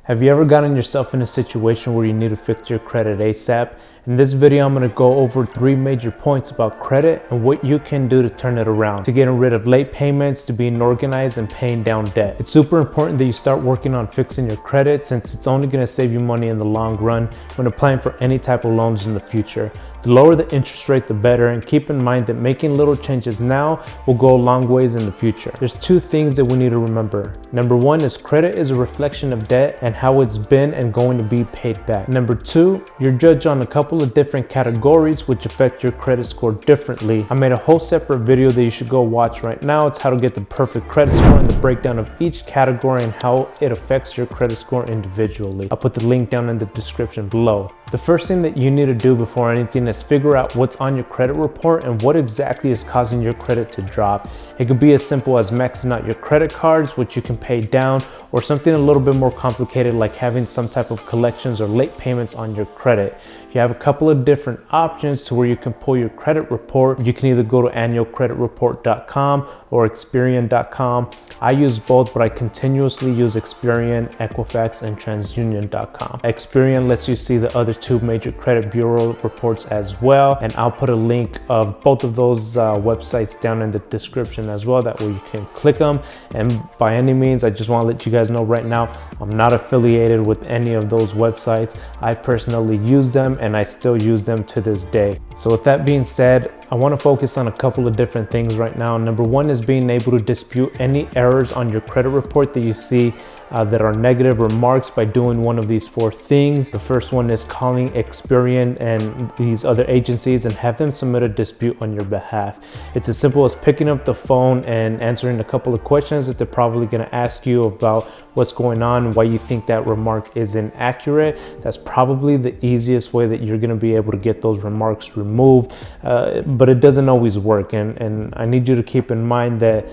Have you ever gotten yourself in a situation where you need to fix your credit ASAP? In this video, I'm going to go over 3 major points about credit and what you can do to turn it around, to getting rid of late payments, to being organized and paying down debt. It's super important that you start working on fixing your credit, since it's only going to save you money in the long run when applying for any type of loans in the future. The lower the interest rate, the better, and keep in mind that making little changes now will go a long ways in the future. There's 2 things that we need to remember. Number 1 is credit is a reflection of debt and how it's been and going to be paid back. Number 2, you're judged on a couple of different categories which affect your credit score differently. I made a whole separate video that you should go watch right now. It's how to get the perfect credit score and the breakdown of each category and how it affects your credit score individually. I'll put the link down in the description below. The first thing that you need to do before anything is figure out what's on your credit report and what exactly is causing your credit to drop. It could be as simple as maxing out your credit cards, which you can pay down, or something a little bit more complicated like having some type of collections or late payments on your credit. You have a couple of different options to where you can pull your credit report. You can either go to annualcreditreport.com or Experian.com. I use both, but I continuously use Experian, Equifax, and TransUnion.com. Experian lets you see the other 2 major credit bureau reports as well, and I'll put a link of both of those websites down in the description as well. That way you can click them. And by any means, I just want to let you guys know right now, I'm not affiliated with any of those websites. I personally use them and I still use them to this day. So with that being said, I want to focus on a couple of different things right now. Number 1 is being able to dispute any errors on your credit report that you see that are negative remarks by doing one of these 4 things. The first one is calling Experian and these other agencies and have them submit a dispute on your behalf. It's as simple as picking up the phone and answering a couple of questions that they're probably going to ask you about what's going on and why you think that remark is inaccurate. That's probably the easiest way that you're going to be able to get those remarks removed, but it doesn't always work, and I need you to keep in mind that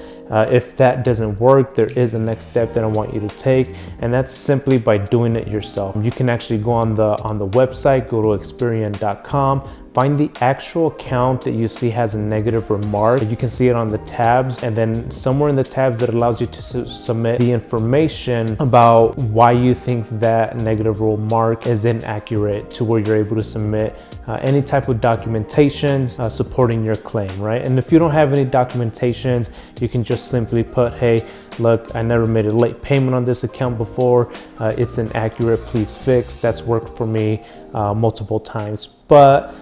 if that doesn't work, there is a next step that I want you to take, and that's simply by doing it yourself. You can actually go on the website, go to Experian.com, find the actual account that you see has a negative remark. You can see it on the tabs, and then somewhere in the tabs that allows you to submit the information about why you think that negative remark is inaccurate, to where you're able to submit any type of documentations supporting your claim, right? And if you don't have any documentations, you can just simply put, hey, look, I never made a late payment on this account before. It's inaccurate, please fix. That's worked for me multiple times, but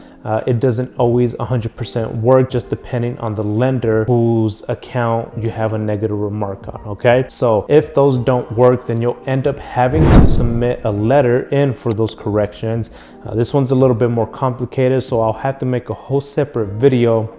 it doesn't always 100% work, just depending on the lender whose account you have a negative remark on, okay? So if those don't work, then you'll end up having to submit a letter in for those corrections. This one's a little bit more complicated, so I'll have to make a whole separate video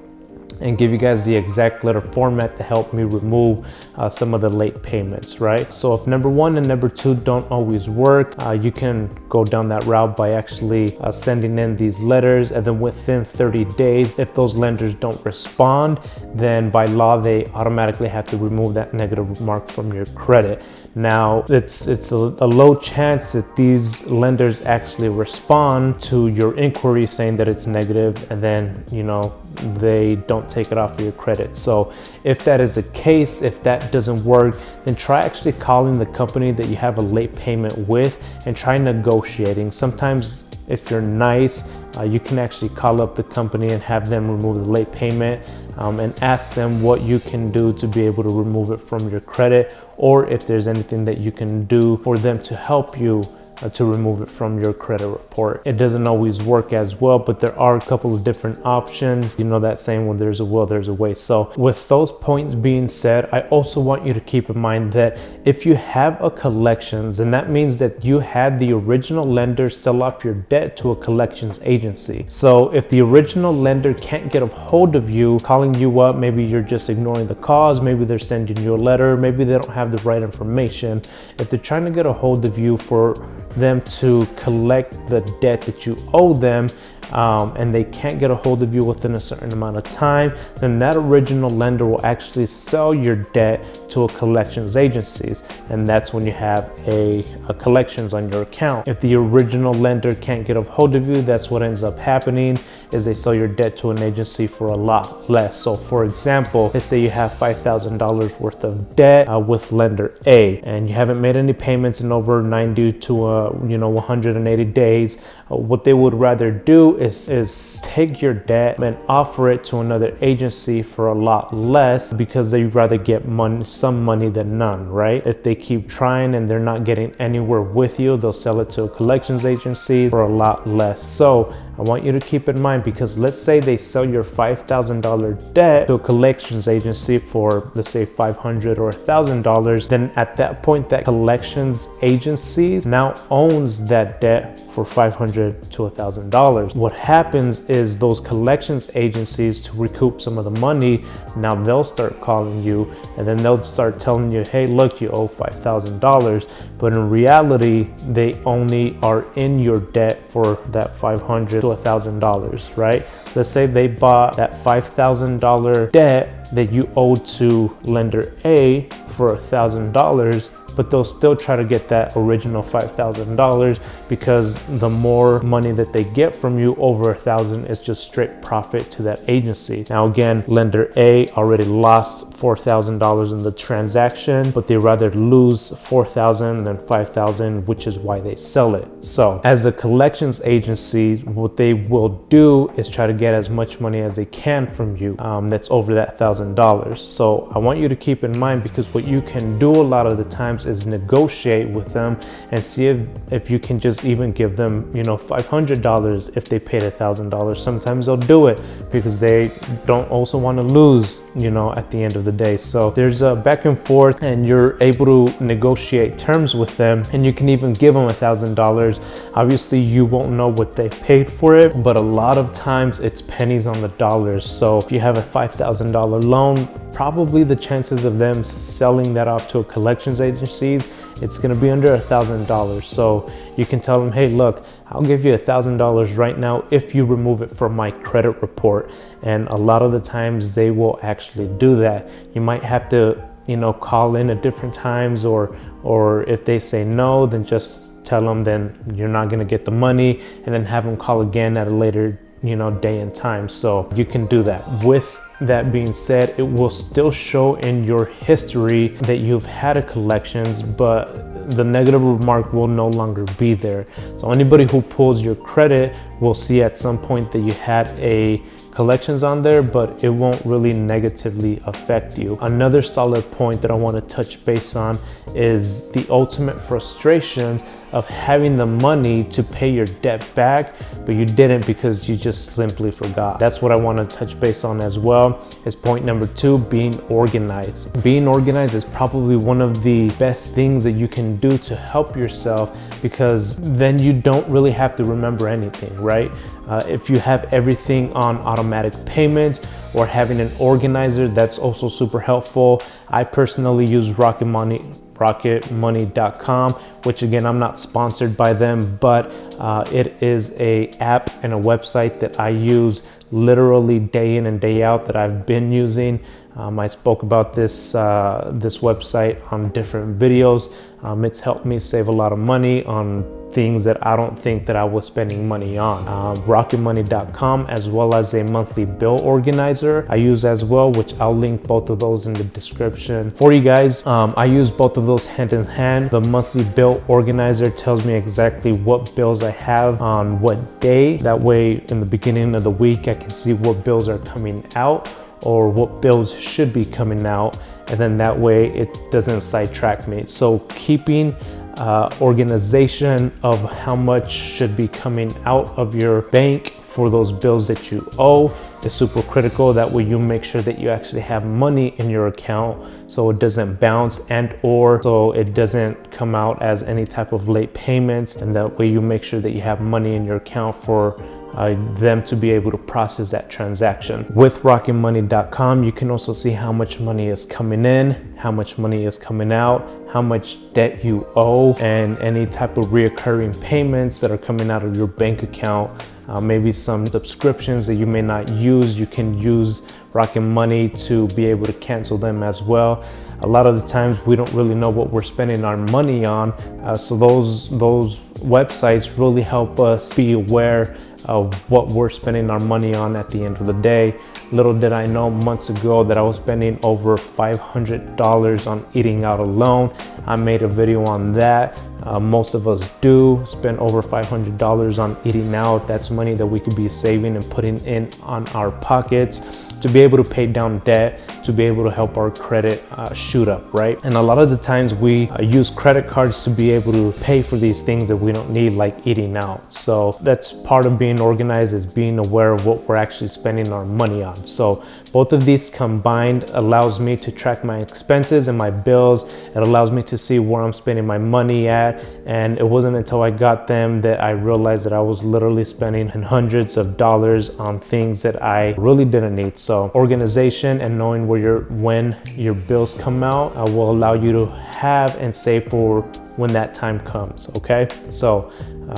and give you guys the exact letter format to help me remove some of the late payments, right? So if number 1 and number 2 don't always work, you can go down that route by actually sending in these letters, and then within 30 days, if those lenders don't respond, then by law, they automatically have to remove that negative remark from your credit. Now, it's a low chance that these lenders actually respond to your inquiry saying that it's negative, and then, you know, they don't take it off of your credit. So if that is the case, if that doesn't work, then try actually calling the company that you have a late payment with and try negotiating. Sometimes if you're nice, you can actually call up the company and have them remove the late payment and ask them what you can do to be able to remove it from your credit, or if there's anything that you can do for them to help you to remove it from your credit report. It doesn't always work as well, but there are a couple of different options. You know that saying, when there's a will, there's a way. So with those points being said, I also want you to keep in mind that if you have a collections, and that means that you had the original lender sell off your debt to a collections agency. So if the original lender can't get a hold of you, calling you up, maybe you're just ignoring the calls, maybe they're sending you a letter, maybe they don't have the right information. If they're trying to get a hold of you for them to collect the debt that you owe them, and they can't get a hold of you within a certain amount of time, then that original lender will actually sell your debt to a collections agencies, and that's when you have a collections on your account. If the original lender can't get a hold of you, that's what ends up happening is they sell your debt to an agency for a lot less. So for example, let's say you have $5,000 worth of debt with lender A, and you haven't made any payments in over 90 to 180 days. What they would rather do is take your debt and offer it to another agency for a lot less, because they'd rather get some money than none, right? If they keep trying and they're not getting anywhere with you, they'll sell it to a collections agency for a lot less. So I want you to keep in mind, because let's say they sell your $5,000 debt to a collections agency for, let's say, $500 or $1,000, then at that point, that collections agency now owns that debt for $500 to $1,000. What happens is those collections agencies, to recoup some of the money, now they'll start calling you, and then they'll start telling you, hey, look, you owe $5,000. But in reality, they only are in your debt for that $500 to $1,000, right? Let's say they bought that $5,000 debt that you owed to lender A for $1,000, but they'll still try to get that original $5,000, because the more money that they get from you over $1,000 is just straight profit to that agency. Now again, lender A already lost $4,000 in the transaction, but they rather lose $4,000 than $5,000, which is why they sell it. So as a collections agency, what they will do is try to get as much money as they can from you that's over that $1,000. So I want you to keep in mind, because what you can do a lot of the times is negotiate with them and see if you can just even give them, $500 if they paid $1,000. Sometimes they'll do it because they don't also want to lose, at the end of the day. So there's a back and forth, and you're able to negotiate terms with them, and you can even give them $1,000. Obviously, you won't know what they paid for it, but a lot of times it's pennies on the dollars. So if you have a $5,000 loan, probably the chances of them selling that off to a collections agencies, it's going to be under $1,000. So you can tell them, hey, look, I'll give you $1,000 right now if you remove it from my credit report. And a lot of the times they will actually do that. You might have to, call in at different times, or if they say no, then just tell them then you're not going to get the money, and then have them call again at a later, day and time. So you can do that. With that being said, it will still show in your history that you've had a collections, but the negative remark will no longer be there. So anybody who pulls your credit will see at some point that you had a collections on there, but it won't really negatively affect you. Another solid point that I want to touch base on is the ultimate frustrations of having the money to pay your debt back, but you didn't because you just simply forgot. That's what I want to touch base on as well, is point number 2, being organized. Being organized is probably one of the best things that you can do to help yourself, because then you don't really have to remember anything, right? If you have everything on automatic payments or having an organizer, that's also super helpful. I personally use rocketmoney.com, which again, I'm not sponsored by them, but it is a app and a website that I use literally day in and day out, that I've been using. I spoke about this website on different videos. It's helped me save a lot of money on things that I don't think that I was spending money on. Rocketmoney.com, as well as a monthly bill organizer I use as well, which I'll link both of those in the description for you guys. I use both of those hand in hand. The monthly bill organizer tells me exactly what bills I have on what day. That way, in the beginning of the week, I can see what bills are coming out or what bills should be coming out, and then that way it doesn't sidetrack me. So keeping organization of how much should be coming out of your bank for those bills that you owe is super critical. That way you make sure that you actually have money in your account, so it doesn't bounce and or so it doesn't come out as any type of late payments, and that way you make sure that you have money in your account for them to be able to process that transaction. With rocketmoney.com, you can also see how much money is coming in, how much money is coming out, how much debt you owe, and any type of reoccurring payments that are coming out of your bank account maybe some subscriptions that you may not use. You can use Rocket Money to be able to cancel them as well. A lot of the times we don't really know what we're spending our money on, so those websites really help us be aware of what we're spending our money on at the end of the day. Little did I know months ago that I was spending over $500 on eating out alone. I made a video on that. Most of us do spend over $500 on eating out. That's money that we could be saving and putting in on our pockets to be able to pay down debt, to be able to help our credit shoot up, right? And a lot of the times we use credit cards to be able to pay for these things that we don't need, like eating out. So that's part of being organized, is being aware of what we're actually spending our money on. So both of these combined allows me to track my expenses and my bills. It allows me to see where I'm spending my money at. And it wasn't until I got them that I realized that I was literally spending hundreds of dollars on things that I really didn't need. So organization and knowing when your bills come out will allow you to have and save for when that time comes, okay? So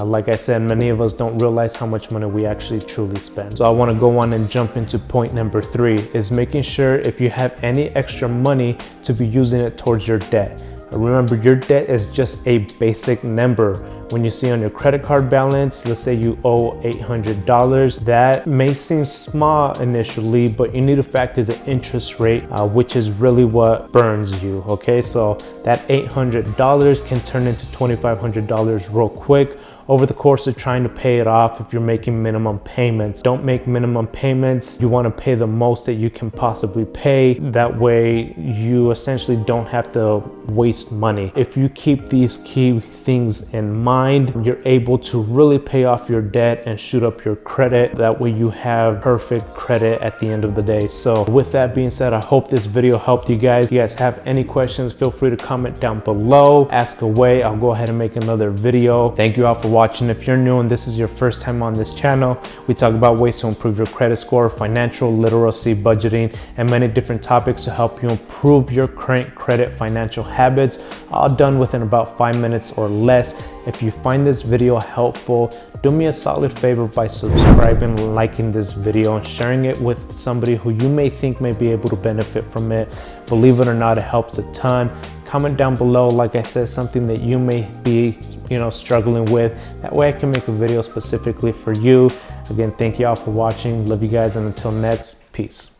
like I said, many of us don't realize how much money we actually truly spend. So I want to go on and jump into point number 3, is making sure if you have any extra money to be using it towards your debt. Remember, your debt is just a basic number. When you see on your credit card balance, let's say you owe $800, that may seem small initially, but you need to factor the interest rate, which is really what burns you, okay? So that $800 can turn into $2,500 real quick over the course of trying to pay it off. If you're making minimum payments, don't make minimum payments. You want to pay the most that you can possibly pay. That way you essentially don't have to waste money. If you keep these key things in mind, you're able to really pay off your debt and shoot up your credit. That way you have perfect credit at the end of the day. So with that being said, I hope this video helped you guys. If you guys have any questions, feel free to comment down below. Ask away. I'll go ahead and make another video. Thank you all for watching. If you're new and this is your first time on this channel, we talk about ways to improve your credit score, financial literacy, budgeting, and many different topics to help you improve your current credit financial habits, all done within about 5 minutes or less. If you find this video helpful, do me a solid favor by subscribing, liking this video, and sharing it with somebody who you may think may be able to benefit from it. Believe it or not, it helps a ton. Comment down below, like I said, something that you may be struggling with. That way I can make a video specifically for you. Again, thank you all for watching. Love you guys, and until next, peace.